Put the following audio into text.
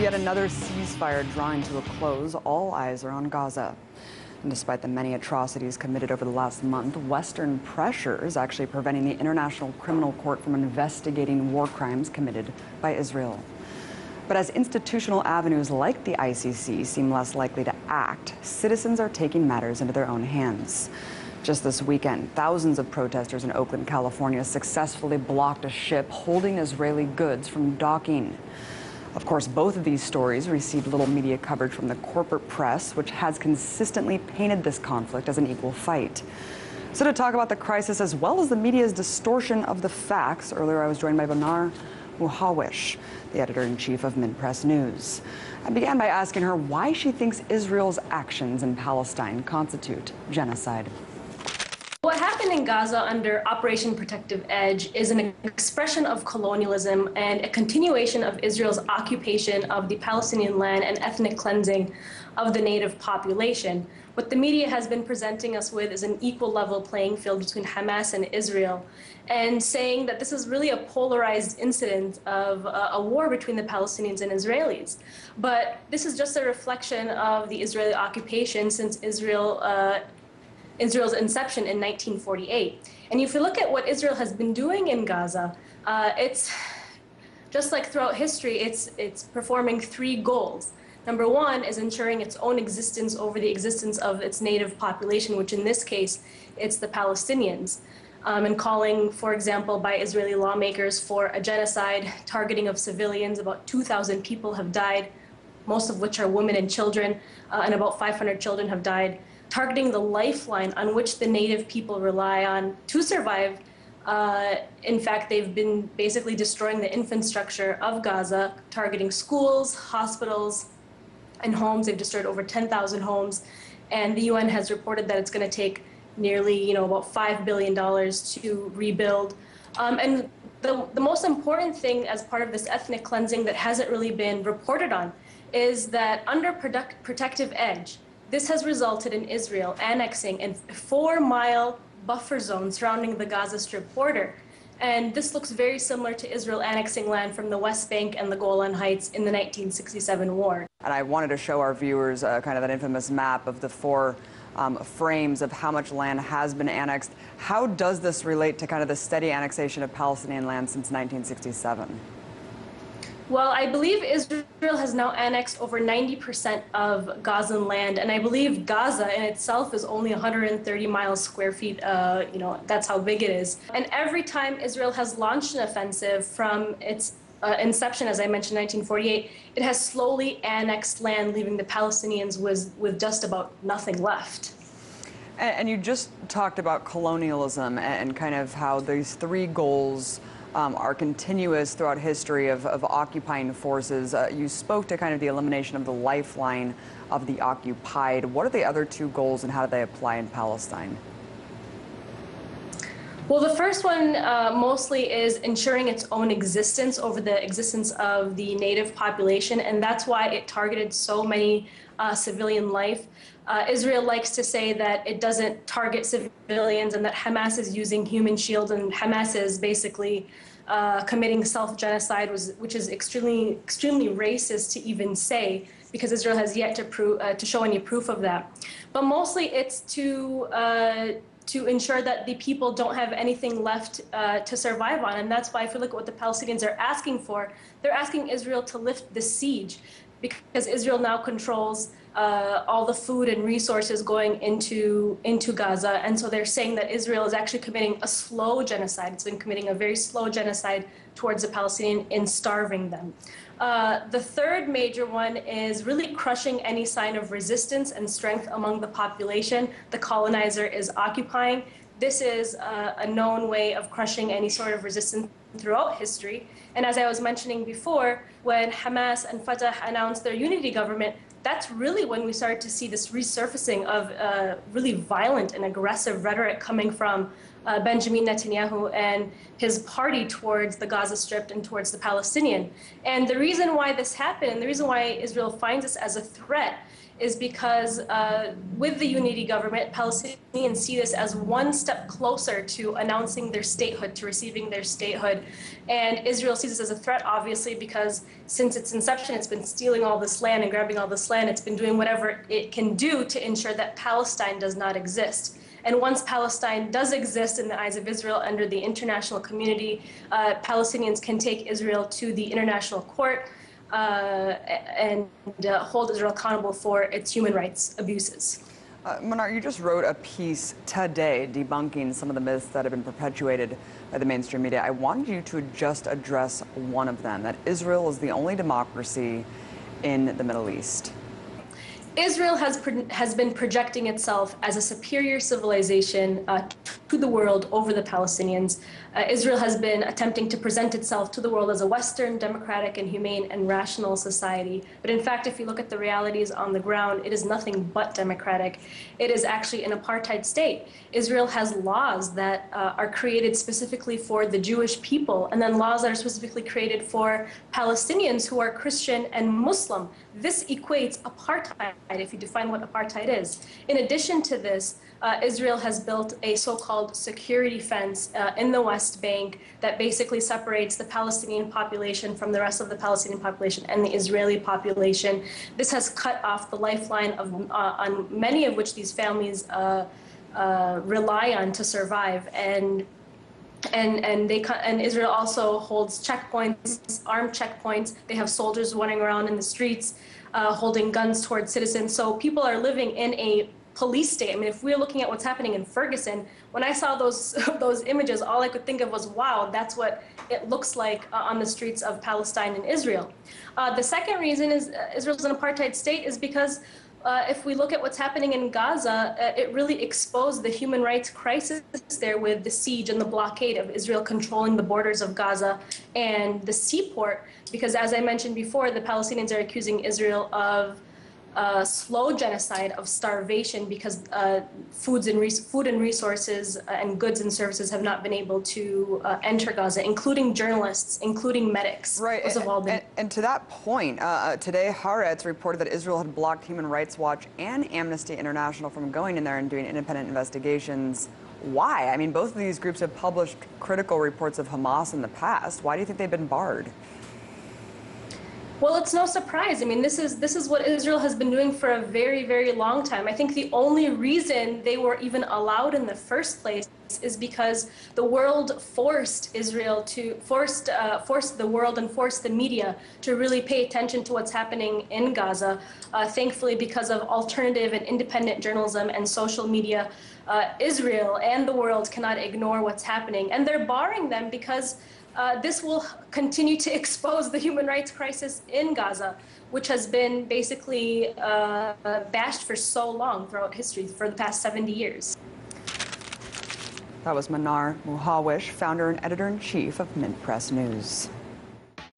yet another ceasefire drawing to a close, all eyes are on Gaza. And despite the many atrocities committed over the last month, Western pressure is actually preventing the International Criminal Court from investigating war crimes committed by Israel. But as institutional avenues like the ICC seem less likely to act, citizens are taking matters into their own hands. Just this weekend, thousands of protesters in Oakland, California successfully blocked a ship holding Israeli goods from docking. Of course, both of these stories received little media coverage from the corporate press, which has consistently painted this conflict as an equal fight. So to talk about the crisis as well as the media's distortion of the facts, earlier I was joined by Mnar Muhawesh, the editor-in-chief of Mid-Press News. I began by asking her why she thinks Israel's actions in Palestine constitute genocide. What happened in Gaza under Operation Protective Edge is an expression of colonialism and a continuation of Israel's occupation of the Palestinian land and ethnic cleansing of the native population. What the media has been presenting us with is an equal level playing field between Hamas and Israel, and saying that this is really a polarized incident of a war between the Palestinians and Israelis. But this is just a reflection of the Israeli occupation since Israel's inception in 1948. And if you look at what Israel has been doing in Gaza, it's just like throughout history, it's performing three goals. Number one is ensuring its own existence over the existence of its native population, which in this case, it's the Palestinians. And calling, for example, by Israeli lawmakers for a genocide targeting of civilians. About 2,000 people have died, most of which are women and children, and about 500 children have died. Targeting the lifeline on which the native people rely on to survive. In fact, they've been basically destroying the infrastructure of Gaza, targeting schools, hospitals, and homes. They've destroyed over 10,000 homes. And the UN has reported that it's going to take nearly, about $5 billion to rebuild. And the most important thing as part of this ethnic cleansing that hasn't really been reported on is that under Protective Edge, this has resulted in Israel annexing a 4-mile buffer zone surrounding the Gaza Strip border. And this looks very similar to Israel annexing land from the West Bank and the Golan Heights in the 1967 war. And I wanted to show our viewers kind of that infamous map of the four frames of how much land has been annexed. How does this relate to kind of the steady annexation of Palestinian land since 1967? Well, I believe Israel has now annexed over 90% of Gazan land, and I believe Gaza in itself is only 130 square feet. That's how big it is. And every time Israel has launched an offensive from its inception, as I mentioned, 1948, it has slowly annexed land, leaving the Palestinians with just about nothing left. And you just talked about colonialism and kind of how these three goals are continuous throughout history of occupying forces. You spoke to kind of the elimination of the lifeline of the occupied. What are the other two goals and how do they apply in Palestine? Well, the first one mostly is ensuring its own existence over the existence of the native population, and that's why it targeted so many civilian life. Israel likes to say that it doesn't target civilians and that Hamas is using human shields, and Hamas is basically committing self-genocide, which is extremely racist to even say, because Israel has yet to show any proof of that. But mostly it's to ensure that the people don't have anything left to survive on. And that's why if you look at what the Palestinians are asking for, they're asking Israel to lift the siege, because Israel now controls all the food and resources going into Gaza. And so they're saying that Israel is actually committing a slow genocide. It's been committing a very slow genocide towards the Palestinians in starving them. The third major one is really crushing any sign of resistance and strength among the population the colonizer is occupying. This is a known way of crushing any sort of resistance throughout history. And as I was mentioning before, when Hamas and Fatah announced their unity government, that's really when we started to see this resurfacing of really violent and aggressive rhetoric coming from Benjamin Netanyahu and his party towards the Gaza Strip and towards the Palestinian. And the reason why this happened, and the reason why Israel finds this as a threat, is because with the unity government, Palestinians see this as one step closer to announcing their statehood, to receiving their statehood. And Israel sees this as a threat, obviously, because since its inception, it's been stealing all this land and grabbing all this land. It's been doing whatever it can do to ensure that Palestine does not exist. And once Palestine does exist in the eyes of Israel under the international community, Palestinians can take Israel to the international court and hold Israel accountable for its human rights abuses. Mnar, you just wrote a piece today debunking some of the myths that have been perpetuated by the mainstream media. I wanted you to just address one of them, that Israel is the only democracy in the Middle East. Israel has been projecting itself as a superior civilization to the world over the Palestinians. Israel has been attempting to present itself to the world as a Western, democratic, and humane and rational society. But in fact, if you look at the realities on the ground, it is nothing but democratic. It is actually an apartheid state. Israel has laws that are created specifically for the Jewish people, and then laws that are specifically created for Palestinians who are Christian and Muslim. This equates apartheid, if you define what apartheid is. In addition to this, Israel has built a so-called security fence in the West Bank that basically separates the Palestinian population from the rest of the Palestinian population and the Israeli population. This has cut off the lifeline of, on many of which these families rely on to survive. And Israel also holds checkpoints, armed checkpoints. They have soldiers running around in the streets, holding guns towards citizens. So people are living in a police state. I mean, if we're looking at what's happening in Ferguson, when I saw those images, all I could think of was, wow, that's what it looks like on the streets of Palestine and Israel. The second reason is Israel's an apartheid state is because if we look at what's happening in Gaza, it really exposed the human rights crisis there with the siege and the blockade of Israel controlling the borders of Gaza and the seaport. Because as I mentioned before, the Palestinians are accusing Israel of slow genocide, of starvation, because food and resources and goods and services have not been able to enter Gaza, including journalists, including medics. Right, Those have all been... and to that point, today Haaretz reported that Israel had blocked Human Rights Watch and Amnesty International from going in there and doing independent investigations. Why? I mean, both of these groups have published critical reports of Hamas in the past. Why do you think they've been barred? Well, it's no surprise. I mean, this is what Israel has been doing for a very, very long time. I think the only reason they were even allowed in the first place is because the world forced Israel to force the world and force the media to really pay attention to what's happening in Gaza. Thankfully, because of alternative and independent journalism and social media, Israel and the world cannot ignore what's happening, and they're barring them because this will continue to expose the human rights crisis in Gaza, which has been basically bashed for so long throughout history, for the past 70 years. That was Mnar Muhawesh, founder and editor-in-chief of Mint Press News.